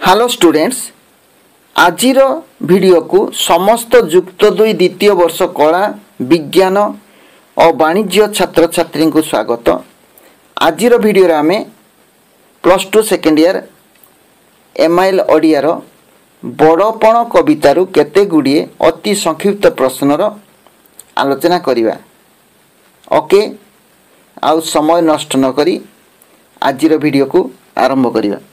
Hello students, आजिर video को समस्त युक्त दुई द्वितीय वर्ष कला विज्ञान और वाणिज्य छात्र छात्री को स्वागत। आजिर वीडियो आम +2 सेकेंड ईयर एमआईएल ओडियार बड़पण कवितारू केते गुड़िए अति संक्षिप्त प्रश्नर आलोचना करिवा। ओके, आउ समय नष्ट न करी आजिर वीडियो को आरंभ करिवा।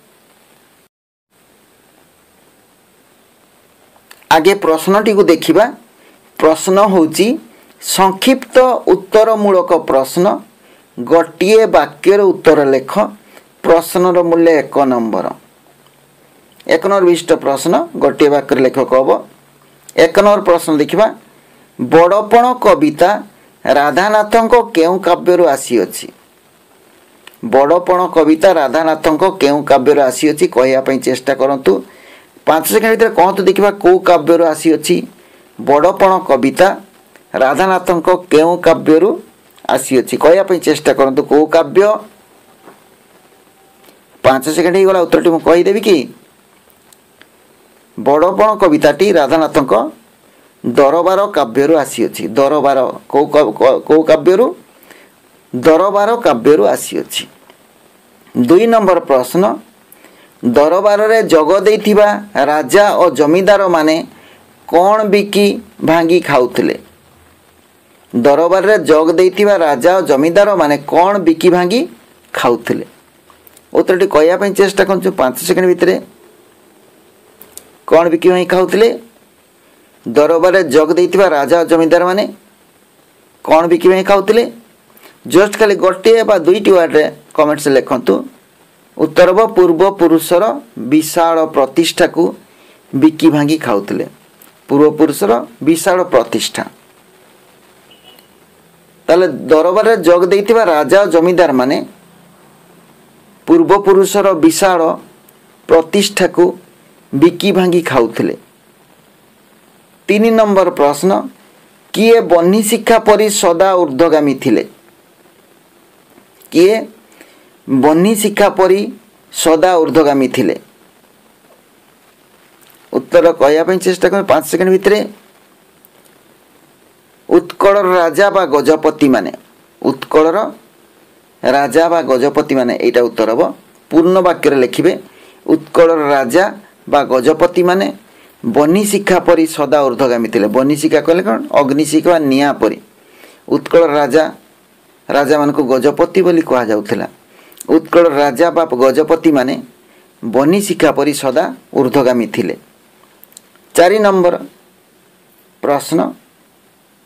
आगे प्रश्नटी को देखिबा। प्रश्न होची संक्षिप्त उत्तरमूलक प्रश्न, गोटिए वाक्यर उत्तर लेख। प्रश्नर मूल्य 1 नंबर। 1 नंबर विशिष्ट प्रश्न गोटिए वाक्यर लेख कहब। 1 नंबर प्रश्न देखिबा। बड़पण कविता राधानाथंक केउ काव्यरु आसी अछि? बड़पण कविता राधानाथंक केउ काव्यरु आसी अछि कहया पई चेष्टा करंतु। 5 सेकेंड भीतर कहतु देखिबा को काव्यरु आसी अछि। बड़पण कविता राधानाथंक केउ काव्यरु आसी अछि कहया पई चेष्टा करंतु को काव्य। 5 सेकेंड ही गला उत्तरटी मु कहि देबी कि बड़पण कविताटी राधानाथंक दरबार काव्यरु आसी अछि। दरबार को काव्यरु? दरबार काव्यरु आसी अछि। 2 नंबर प्रश्न, दरबार रे जग देइथिबा राजा और जमीदार माने कौन बिकी भांगी खाउथिले? दरबार रे जग देइथिबा राजा और जमीदार माने कौन बिकी भांगी खाउथिले? उत्तरटी कहया पई चेष्टा करछु 5 सेकेंड भितरे। कौन बिकी भांगी खाउथिले? दरबार रे जग देइथिबा राजा और जमीदार माने कौन बिकी भांगी खाउथिले? जस्ट खाली गोटे बा दुईटी वर्ड रे कमेंट से लिखंतु। उत्तर ब पूर्व पुरुषर विशाल प्रतिष्ठा को बिकी भांगी खाउथिले। पूर्व पुरुषर विशाल प्रतिष्ठा। ताले दरबार रे जग देइथिबा राजा और जमीदार माने पूर्व पुरुषर विशाल प्रतिष्ठा को बिकी भांगी खाउथिले। 3 नंबर प्रश्न, किए बन्ही शिक्षा परि सदा ऊर्ध्वगामी थिले? किए बन्ही शिक्षा परि सदा ऊर्ध्वगामी थिले? उत्तर कहया पई चेष्टा कर 5 सेकेंड भितरे। उत्कल राजा बा गजपति माने, उत्कल राजा बा गजपति माने एटा उत्तर हबो। पूर्ण वाक्य रे लिखिबे उत्कल राजा बा गजपति माने बन्ही शिक्षा परि सदा ऊर्ध्वगामी थिले। बन्ही शिक्षा कहले कोन? अग्नि शिक्षा निया परि। उत्कल राजा, राजा मान को गजपति बोली कहा जाउथिला। उत्कल राजा बाप गजपति माने बन्ही शिक्षा परि सदा ऊर्ध्वगामी थिले। 4 नंबर प्रश्न,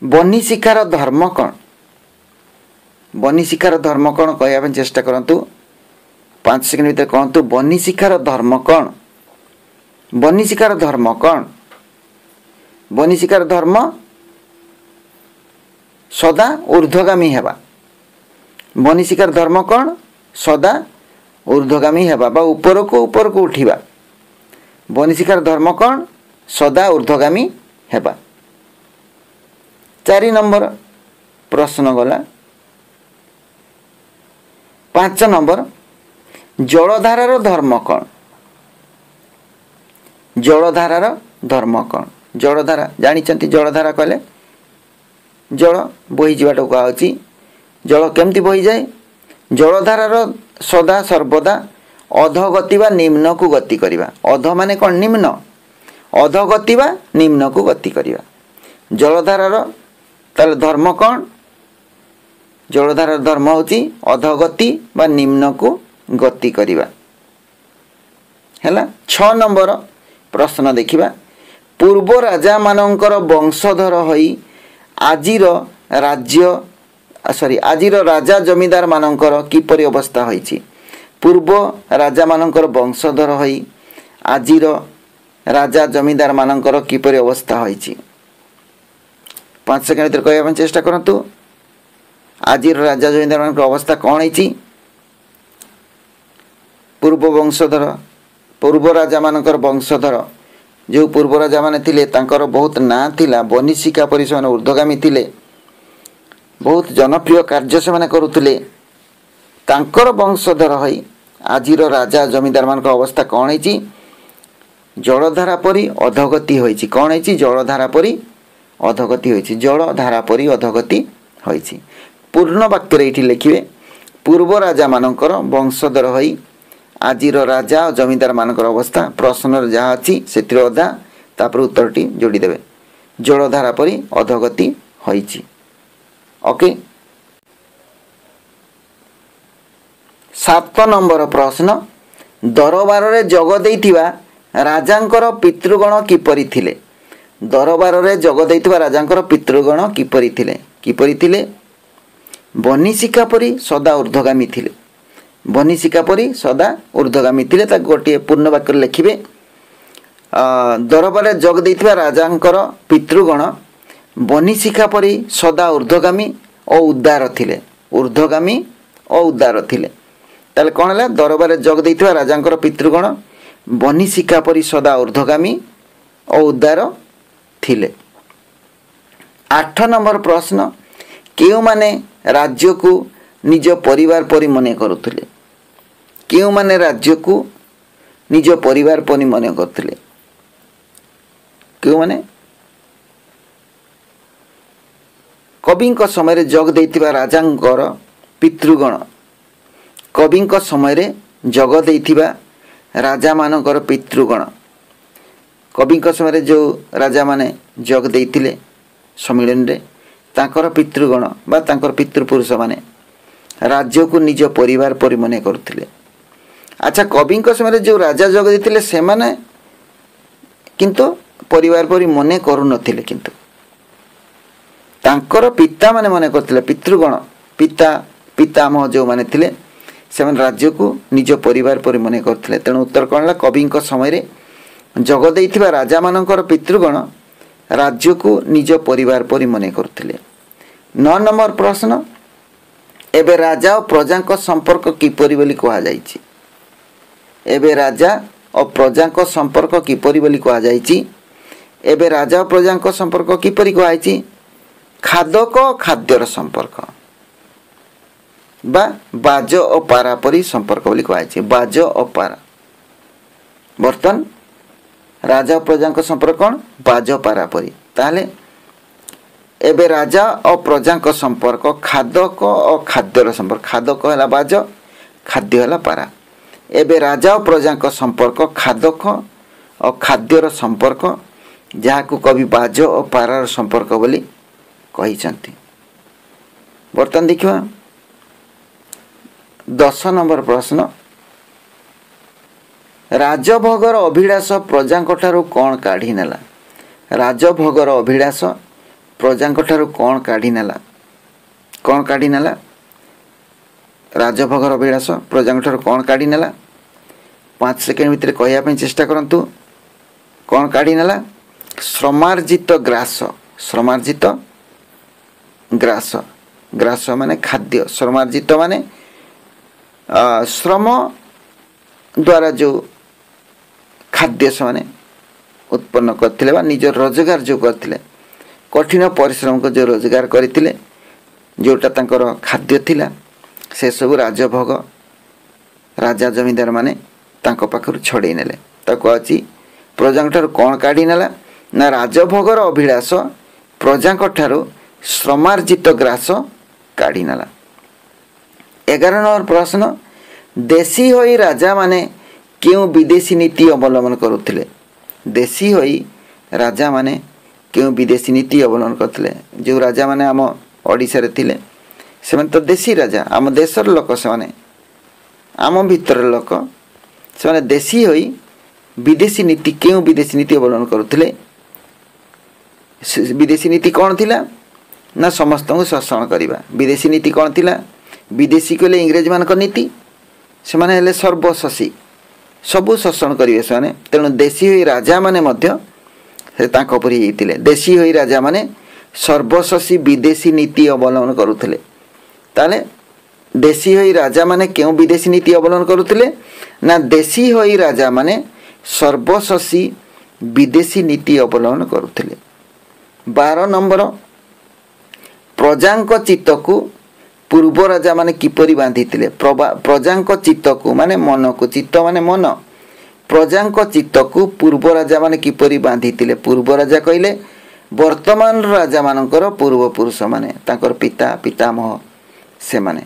बन्ही शिक्षार धर्म कौन? बन्ही शिक्षार धर्म कौन कहया पई चेष्टा करंतु। 5 सेकेंड भीतर कहंतु बन्ही शिक्षार धर्म कौन? बन्ही शिक्षार धर्म कौन? बन्ही शिक्षार धर्म सदा ऊर्ध्वगामी हेबा। बन्ही शिक्षार धर्म कौन? सदा ऊर्ध्वगामी हेबा बा ऊपर को उठिबा। बन्ही शिक्षार धर्म कौन? सदा ऊर्ध्वगामी हेबा। 4 नंबर प्रश्न गला। 5 नंबर, जलधारार धर्म कौन? जलधारार धर्म कौन? जलधारा जानिचंती? जलधारा कहले जल बोही जीवाटा कहा होची। जल केमती बोही जाए? जलधारार सदा सर्वदा अधोगति बा निम्न को गति करिबा। अध माने कोन? निम्न। अधोगति बा निम्न को गति करिबा। जलधारार ताले धर्म कोन? जलधारार धर्म होची अधोगति बा निम्न को गति करिबा। हैला। 6 नंबर प्रश्न देखिबा। पूर्व राजा मानकर वंशधर होई आजिर राज्य आजिर राजा जमीदार मानकर किपरि अवस्था होईछि? पूर्व राजा मानकर वंशधर होई आजिर राजा जमीदार मानकर किपरि अवस्था होईछि? 5 सेकेंड भीतर कहया पई चेष्टा करंतु। आजिर राजा जमीदार मानकर अवस्था कोन होईछि? पूर्व वंशधर, पूर्व राजा मानकर वंशधर जो पूर्व राजा माने थिले तांकर बहुत ना थिला। बन्ही शिक्षा परि से ऊर्ध्वगामी थिले। बहुत जनप्रिय कार्य से माने करुथिले। तांकर वंशधर होई आजिर राजा जमीदार मान अवस्था कौन है? जलधारा परी अधोगति होइछि कोन होइछि जलधारा परी अधोगति होइछि जलधारा परी अधोगति होइछि पूर्ण वाक्य रे एठी लिखिबे पूर्व राजा मानकर वंशधर होई आजिर राजा और जमींदार मानकर अवस्था प्रश्न जहाँ अच्छी से अधा तापर उत्तरटी जोड़ी देवे जलधारा परी अधोगति होइछि ओके 7 नंबर प्रश्न दरबार रे जग देइथिबा राजांकर पितृगण किपरि थिले दरबार रे जग देइथिबा राजांकर पितृगण किपरि थिले बनिशिका परी सदा ऊर्ध्वगामी थिले बनिशिका परी सदा ऊर्ध्वगामी थिले ता गोटे पूर्ण वाक्य लिखिबे दरबार रे जग देइथिबा राजांकर पितृगण बनिशिका परी सदा ऊर्ध्वगामी और उद्धार थिले ऊर्ध्वगामी और उद्धार थिले ताले कोन हला दरबार रे जग देइथिबा राजांकर पितृगण बनिशिका परी सदा ऊर्ध्वगामी और उद्धार थिले 8 नंबर प्रश्न केउ माने राज्य को निज परिवार परि मने करुथिले केउ माने राज्य को निज परिवार परि मने करथिले केउ माने कविंक समय रे जग देइथिबा राजांकर पितृगण कविंक समय रे जग देइथिबा राजा मानकर पितृगण कविंक समय रे जो राजा माने जग देइथिले सम्मेलन रे तांकर पितृगण बा तांकर पितृपुरुष माने राज्य को निज परिवार परि मने करथिले अच्छा कविंक समय रे जो राजा जग देइथिले से माने किंतु परिवार परि मने करू नथिले किंतु तांकर पिता माने मने करथिले पितृगण पिता पितामह जो माने थिले से माने राज्य को निज परिवार परि मने करथिले तेणु उत्तर कोनला कविंक समय रे जग देइथिबा राजा मानकर पितृगण राज्य को निज परिवार परि मने करथिले 9 नंबर प्रश्न एबे राजा और प्रजा को संपर्क किपरि बोली कहा जायछि एबे राजा और प्रजा को संपर्क किपरि बोली कहा जायछि एबे राजा और प्रजा को संपर्क किपरि कहा जायछि खादक खाद्यर संपर्क बा बाज और पारा परि संपर्क बोली कहा जायछि बाज और पारा बर्तन राजा और प्रजा को संपर्क कौन बाज पारा परी ताले एबे राजा और प्रजा को संपर्क खादक और खाद्यर संपर्क खादक है बाज खाद्य है पारा एबे राजा और प्रजा को संपर्क खादक और खाद्यर संपर्क जहाँ को कवि बाज और पारार संपर्क बोली कही चंती बर्तन देखिवा 10 नंबर प्रश्न राजभोगर अभिलाष प्रजांठारु कौन काढ़ी नेला राजभोगर अभिलाष प्रजांठारु कौन काढ़ी नेला कौन काढ़ी नेला राजभोगर अभिलाष प्रजांठारु कौन काढ़ी नेला 5 सेकेंड भितर कहया पे चेष्टा करंतु कौन काढ़ी नेला श्रमार्जित ग्रास ग्रास माने खाद्य श्रमार्जित माने श्रम द्वारा जो खाद्य से उत्पन्न करथिले बा निज रोजगार जो करथिले कठिन परिश्रम को जो रोजगार करथिले जोटा तांकर खाद्य थिला से सब राजभोग राजा जमींदार माने तांको पाखरु छड़े नेले ताको अछि प्रजांठारु कोन काढी नेला ना राजभोगर अभिलाष प्रजांठारु श्रमार्जित ग्रास काढी नेला 11 नंबर प्रश्न देशी होई राजा माने क्यों विदेशी नीति अवलंबन करुथिले देशी होई राजा माने क्यों विदेशी नीति अवलंबन करथिले जो राजा माने आम ओडिसा रे थिले से माने तो देशी राजा आम देशर लोक से माने आम भीतर लोक से माने देशी होई विदेशी नीति क्यों विदेशी नीति अवलंबन करुथिले विदेशी नीति कौन थिला ना समस्त को शोषण करिबा विदेशी नीति कौन थिला विदेशी कहले इंग्रेज मानक नीति से माने हेले सर्वशसी सबु शोषण करिवे से माने तेणु देशी होई राजा माने मध्य से तांको परि हेतिले देशी होई राजा माने सर्वशसी विदेशी नीति अवलंबन करुथिले ताले देशी होई राजा माने क्यों विदेशी नीति अवलंबन करुथिले ना देशी होई राजा माने सर्वशसी विदेशी नीति अवलंबन करुथिले 12 नंबर प्रजांक चित्त को पूर्व राजा माने किपरि बांधिथिले प्रजांक चित्त को माने मन को चित्त माने मन प्रजांक चित्तकु पूर्व राजा माने किपरि बांधितिले पूर्व राजा कहले वर्तमान राजा मानकर पूर्वपुरुष माने तांकर पिता पितामह से माने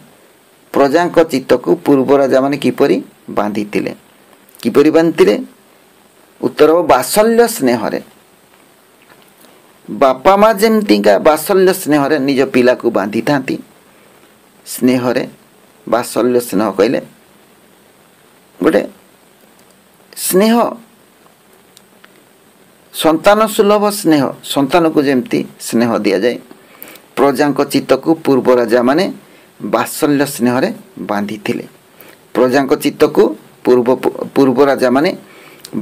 प्रजांक चित्तकु पूर्व राजा माने किपरि बांधितिले किपरि बांधितिले उत्तर बात्सल्य स्नेह रे बापा माँ जेमतिका बात्सल्य स्नेह रे निज पिला को बांधि थांती स्नेह रे बात्सल्य स्नेह कहले गोटे स्नेह संतान सुलभ स्नेह संतान को जेमती स्नेह दिया जाए प्रजांक चित्त को पूर्व राजा माने बात्सल्य स्नेह रे बांधि थिले प्रजांक चित्त को पूर्व राजा माने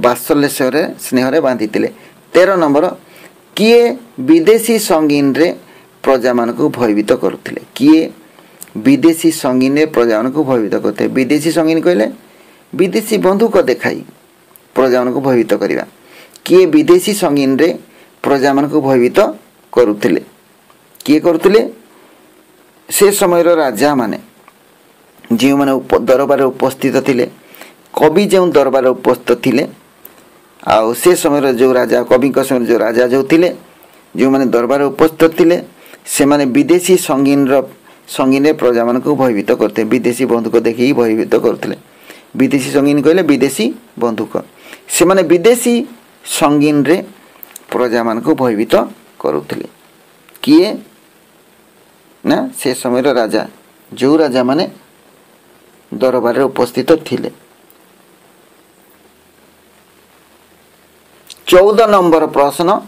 बात्सल्य स्नेह रे बांधि थिले 13 नंबर किए विदेशी संगीन रे प्रजा मान को भयभीत करुथिले किए विदेशी संगीन रे प्रजा मान को भयभीत करते विदेशी संगीन कहले विदेशी बंधुक देखाई प्रजा मान को भयभीत करिवा किए विदेशी संगीन रे प्रजा मान को भयभीत करुथिले किए करुथिले से समय राजा माने जो माने दरबार उपस्थित थिले कवि जो दरबार उपस्थित थिले आउ से समय जो राजा कवि समय जो राजा जो थिले जो माने दरबार उपस्थित थिले से माने विदेशी संगीन प्रजा मान को भयभीत करते विदेशी बंधुक देखी भयभीत करते विदेशी संगीन कहले विदेशी बंधुक से माने विदेशी संगीन रे प्रजा मान को भयभीत करुथिले किए ना से समय राजा जो राजा माने दरबार उपस्थित थिले 14 नंबर प्रश्न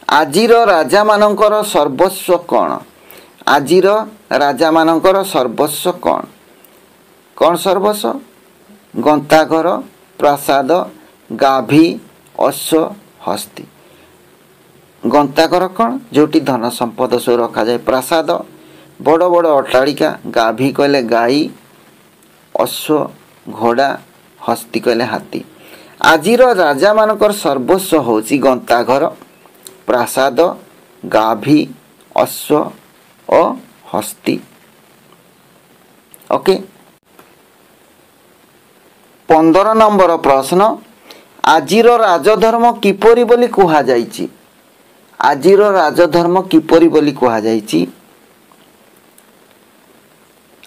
आजिर राजा मानकर सर्वस्व कौन आजिर राजा मानकर सर्वस्व कौन कौन सर्वस्व गंताघर प्रासाद गाभी अश्व हस्ती गंताघर कौन जोटी धन संपद सब रखा जाए प्रासाद बड़ बड़ अट्टालिका गाभी कहले गाई अश्व घोड़ा हस्ती कहले हाथी आजिर राजा मानकर सर्वस्व होची गंताघर प्रासाद गाभी अश्व और हस्ती ओके 15 नंबर प्रश्न आजिर राजधर्म किपरि बोली कुहा जाइछि आजिर राजधर्म किपरि बोली कुहा जाइछि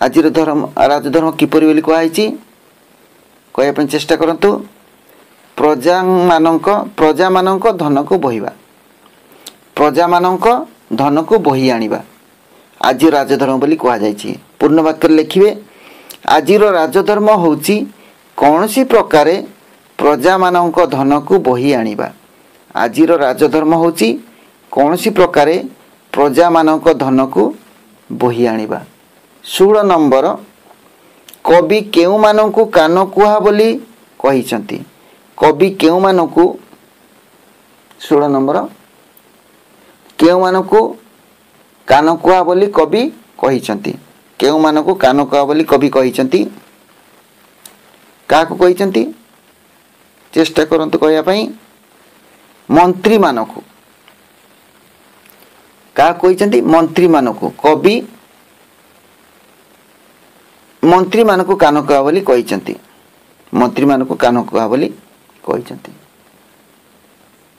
आजिर राजधर्म किपरि बोली कुहा जाइछि कहया ପାଇଁ चेष्टा करंतु प्रजा मानक धन को बहिबा प्रजा मानक धन को बही आनिबा आज राजधर्म बोली कुहा जाइछि पूर्ण वाक्य लिखिबे आजिर राजधर्म होउछि कौनसी प्रकारे प्रजा मानक धन को बही आनिबा आजिर राजधर्म होउछि कौनसी प्रकारे प्रजा मानक धन को बही आनिबा 16 नंबर कवि केउ मानकु कान कुहा बोली कहिसंती कवि केउ मानकु 16 नंबर केउ मानकु कान कुहा बोली कवि कहिसंती केउ मानकु कान कुहा बोली कवि कहिसंती काकु कहिसंती चेष्टा करंतु कहया पई मंत्री मानकु का कहिसंती मंत्री मानकु कवि मंत्री मानकु कान कुहा बोली कहिसंती मंत्री मानकु कान कुहा बोली कहिसंती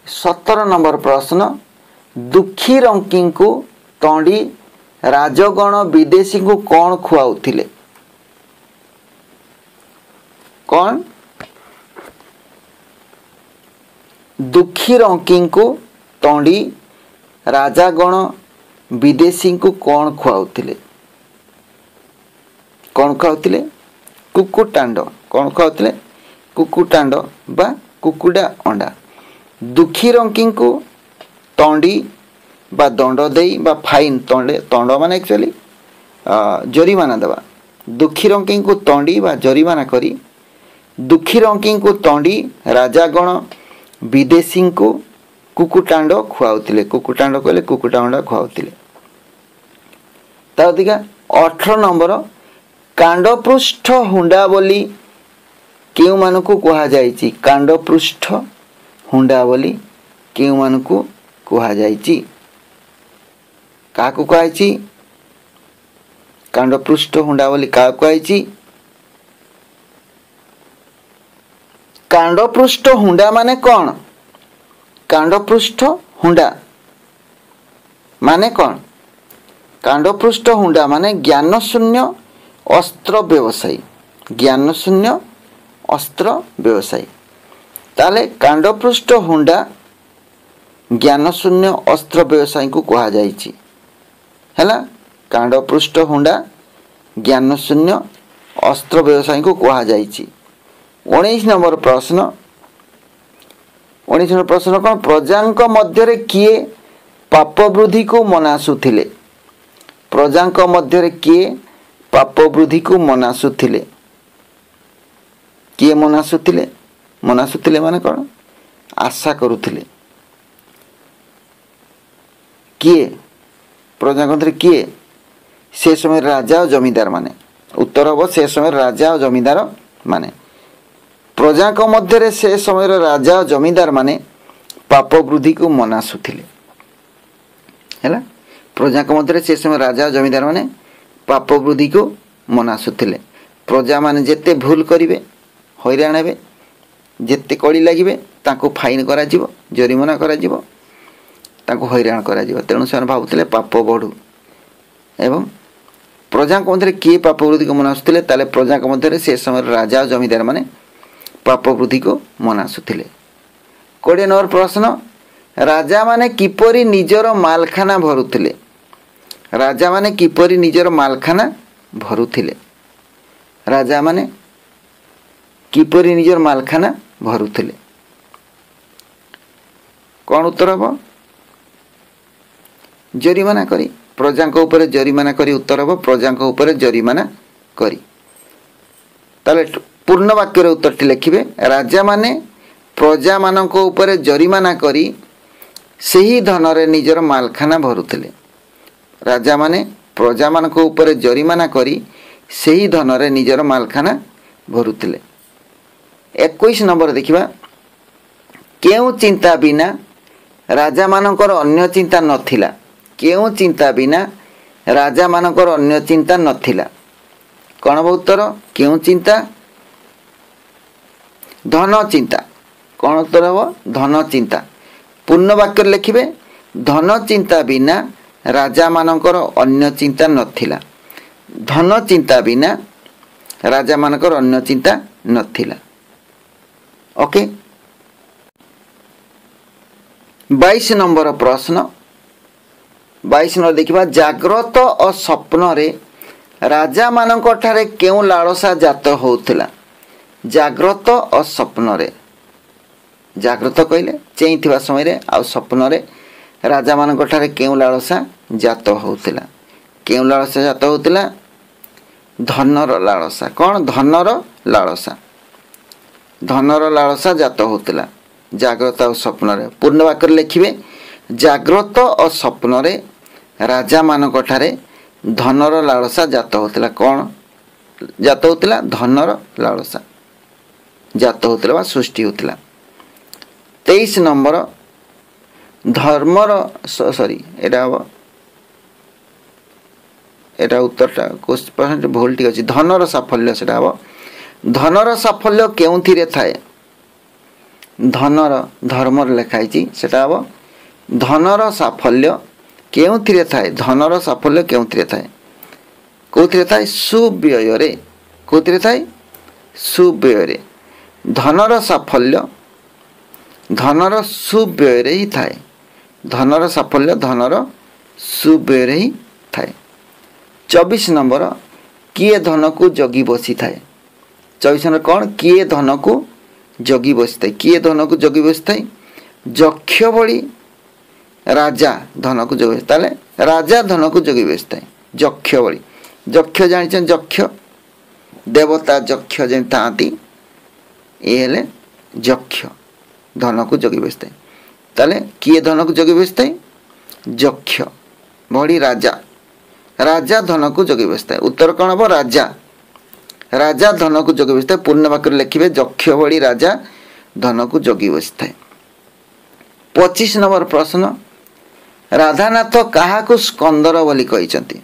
17 नंबर प्रश्न दुखी रंकी को तंडी राजगण विदेशी को कौन खुआउथिले कौन दुखी रंकी को तंडी राजागण विदेशी को कौन खुआउथिले कौन खाउथिले कुकुटांड कौन खाउथिले कुकुटांड बा कुकुडा अंडा दुखी रंकी को तंडी बा दंड देई बा फाइन तंड माने एक्चुअली जरिमाना देवा दुखी रंकी को तंडी बा जरिमाना करी दुखी रंकी को तंडी राजागण विदेशी को कुकुटांड खुआउथिले कुकुटांड कहले कुकुटा अंडा खुआउथिले ता दिगा 18 नंबर कांडपृष्ठ हुंडा बोली केउ मानकु कुहा जाइछि कांडपृष्ठ हुंडा बोली केउ मानकु कुहा जाइछि काकु कहैछि कांडपृष्ठ हुंडा बोली का कहैछि कांडपृष्ठ हुंडा माने कौन? कांडपृष्ठ हुंडा माने कौन? कांडपृष्ठ हुंडा माने ज्ञानशून्य अस्त्र व्यवसायी। ज्ञानशून्य अस्त्र व्यवसायी। ताले कांडपृष्ठ हुंडा ज्ञानशून्य अस्त्र व्यवसायी को कहा जाइछि। हैला कांडपृष्ठ हुंडा ज्ञानशून्य अस्त्र व्यवसायी को कहा जाइछि। 19 नंबर प्रश्न। 19 नंबर प्रश्न कौन? प्रजांक मध्य किए पाप वृद्धि को मनासुथिले? प्रजांक मध्य किए पाप वृद्धि को मनासुथिले? किए मनासुथिले? मनासुथिले माने कौन? आशा करुथिले। किए? प्रजांक मध्य किए? से समय राजा और जमींदार माने। उत्तर हम से समय राजा और जमींदार माने। प्रजांक मध्य से समय राजा और जमींदार माने पाप वृद्धि को मनासुथिले। हैला प्रजांक मध्य से समय राजा और जमींदार माने पाप वृद्धि को मनासुथिले। प्रजा माने जेते भूल करिवे हैरान हेबे, जेते कड़ी लागिबे तांको फाइन करा जिवो, जरिमाना करा जिवो, तांको हैरान करा जिवो। तेणु से भावुथिले पाप बढ़ू। एवं प्रजांक मध्य किए पाप वृद्धि को मनासुथिले? ताले प्रजांक मध्य से समय राजा और जमींदार माने पाप वृद्धि को मनासुथिले। 20 नंबर प्रश्न। राजा माने किपरि निजर मालखाना भरुथिले? राजा माने किपरि निजर मालखाना भरुथिले? राजा माने किपरि निजर मालखाना भरुथिले? कौन उत्तर हम? जरिमाना करी। प्रजांक ऊपर जरिमाना करी उत्तर हम प्रजांक ऊपर जरिमाना करी। ताले पूर्ण वाक्य उत्तर लिखिबे राजा माने प्रजा मानक ऊपर जरिमाना करी सही धन रे निजर मालखाना भरुथिले। राजा माने प्रजा मानक ऊपर जरिमाना करी सही धन रे निजर मालखाना भरुथिले। 21 नंबर देखिबा। केउ चिंता बिना राजा मानकर अन्य चिंता नथिला? केउ चिंता बिना राजा मानकर अन्य चिंता नथिला? कौन हो उत्तर? केउ चिंता? धन चिंता। कौन उत्तर हम? धन चिंता। पूर्ण वाक्य लिखिबे धन चिंता बिना राजा मानकर अन्य चिंता नथिला। धन चिंता बिना राजा मानकर अन्य चिंता नथिला। ओके। 22 नंबर प्रश्न। 22 नंबर देखिबा। जाग्रत और स्वप्न रे राजा मानक ठारे केउ लालसा जात होउथिला? जाग्रत और स्वप्न रे। जाग्रत कहले चेइथिबा समय रे आ स्वप्न रे राजा मानक ठारे केउ लालसा जात होउथिला? केउ लालसा जात होउथिला? धनर लालसा। कौन? धनर लालसा। धनर लालसा जात होउथिला जाग्रत और स्वप्न रे। पूर्ण वाक्य लिखिबे जाग्रत और स्वप्न रे राजा मानक ठारे धनर लालसा जात होउथिला। कौन जात होउथिला? धनर लालसा जात होउथिला बा सृष्टि होउथिला। 23 नंबर। धर्मर सॉरी एटा हम एटा उत्तरटा क्वेश्चन भूल ठीक अछि। धनर साफल्य सेटा हम। धनर साफल्य केउथिरे थाए? धनर धर्मर लिखाई सेटा हम। धनर साफल्य केउथिरे थाए? धनर साफल्य केउथिरे थाए? कोथिरे थाए? सुव्यय रे। कोथिरे थाए? सुव्यय रे। धनर साफल्य धनर सुव्यय रे ही थाए। धनर साफल्य धनर सुव्यय रे ही थाए। 24 नंबर। किए धन को जगी बसी थाए? 24 नंबर कौन? किए धन को जगी बसी थाए? किए धन को जगी बसी थाए? यक्ष भली राजा धन को जगी बसी। ताले राजा धन को जगी बसी थाए यक्ष भली। यक्ष जानिछन? यक्ष देवता यक्ष जेन थांती ए हेले यक्ष धन को जगी बसी थाए। ताले किए धन को जगी बसी थाए? यक्ष भली राजा। राजा धन को जगी बसी थाए। उत्तर कौन हम? राजा। राजा धन को जगी बसी थाए। पूर्ण वाक्य लिखिबे यक्ष भली राजा धन को जगी बसी थाए। 25 नंबर प्रश्न। राधानाथ काहाकु स्कंदर बोली कहिसंती?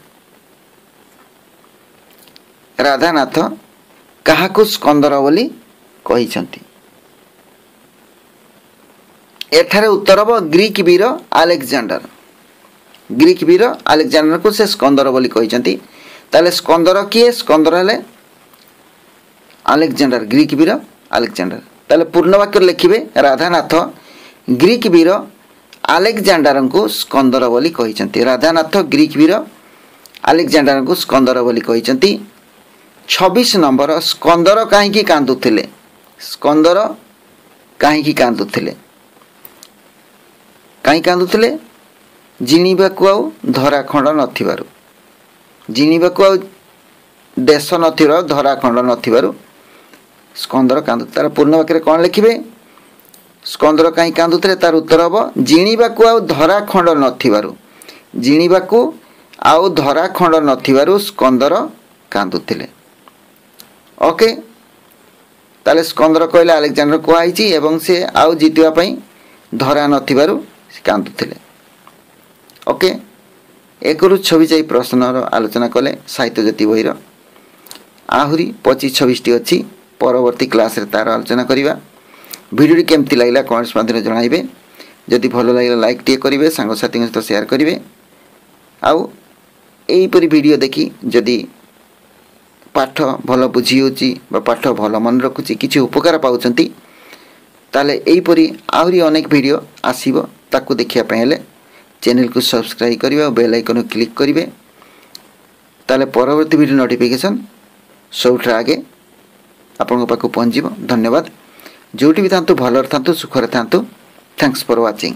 राधानाथ काहाकु स्कंदर बोली कहिसंती? एठारे उत्तर हम ग्रीक वीर आलेक्जेंडर। ग्रीक वीर आलेक्जेंडर को से स्कंदर बोली कहते। ताले स्कंदर किए? स्कंदर हेले आलेक्जेंडर, ग्रीक वीर आलेक्जेंडर। ताले पूर्ण वाक्य लिखिबे राधानाथ ग्रीक वीर आलेक्जेंडर को स्कंदर बोली कहते। राधानाथ ग्रीक वीर आलेक्जेंडर को स्कंदर बोली कहते। 26 नंबर स्कंदर कहीं कांदुथिले? स्कंदर कहीं कांदुथिले? कहीं कांदुथिले? जिणीबाकू आउ धराखंड नथिबारु। जिणीबाकू आउ देश नथिबारु, धराखंड नथिबारु स्कंदर कांदु। तार पूर्ण वाक्य कौन लिखिबे? स्कंदर कहीं कांदुथिले? तार उत्तर हम जिणीबाकू आउ धराखंड नथिबारु। जिणीबाकू आउ धराखंड नथिबारु स्कंदर कांदुथिले। ओके, ताले स्कंदर कहले आलेक्जेंडर कहई एवं से आउ जीतिबा पई धरा नथिबारु कांदुथिले। ओके, 1 ରୁ 26 प्रश्नर आलोचना कले साहित्य ज्योति बहिर। आहुरी 25-26 टी अछि। परवर्ती क्लास रे तार आलोचना करिवा। वीडियो केमती लागला कमेंट्स माध्यम जणाइबे। जदि भलो लागला लाइक टे करिवे, सांग साथी सहित शेयर करिवे। आउ एई परि वीडियो देखि जदि पाठ भल बुझी होची बा पाठ भल मन रखुची, किछि उपकार पाउचंती, ताले एई परि आहुरी अनेक वीडियो आसीबो। ताकू देखिया पहेले चैनल को सब्सक्राइब करिवे और बेल आइकन को क्लिक करिवे। ताले परवर्ती वीडियो नोटिफिकेशन सबुठ आगे आपन पाखु पहुंचीबो। धन्यवाद। जोटी भी थांतु भलर थांतु सुखर थांतु। Thanks for watching.